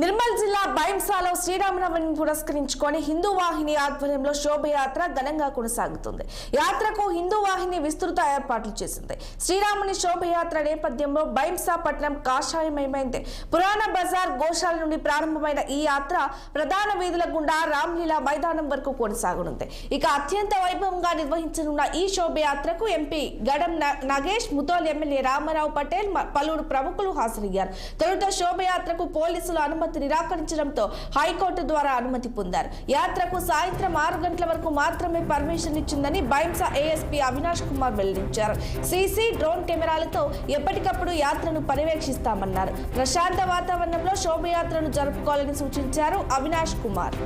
నిర్మల్ జిల్లా బైంసాలో శ్రీరామనవమిని పురస్కరించుకొని హిందూ వాహిని ఆధ్వర్యంలో శోభయాత్ర ఘనంగా కొనసాగుతుంది. యాత్రకు హిందూ వాహిని విస్తృత ఏర్పాట్లు చేసింది. శ్రీరాముని శోభయాత్ర నేపథ్యంలో బైంసా పట్టణం కాషాయమయమైంది. పురాణ బజార్ గోశాల నుండి ప్రారంభమైన ఈ యాత్ర ప్రధాన వీధుల గుండా రామ్లీలా మైదానం వరకు కొనసాగనుంది. ఇక అత్యంత వైభవంగా నిర్వహించనున్న ఈ శోభయాత్రకు ఎంపీ గడం నగేష్, ముతోల్ ఎమ్మెల్యే రామారావు పటేల్, పలువురు ప్రముఖులు హాజరయ్యారు. తొలుత శోభయాత్రకు పోలీసులు అనుమతి నిరాకరించడంతో హైకోర్టు ద్వారా అనుమతి పొందారు. యాత్రకు సాయంత్రం 6 గంటల వరకు మాత్రమే పర్మిషన్ ఇచ్చిందని బైంసా ఏఎస్పీ అవినాష్ కుమార్ వెల్లడించారు. సీసీ డ్రోన్ కెమెరాలతో ఎప్పటికప్పుడు యాత్రను పర్యవేక్షిస్తామన్నారు. ప్రశాంత వాతావరణంలో శోభయాత్రను జరుపుకోవాలని సూచించారు అవినాష్ కుమార్.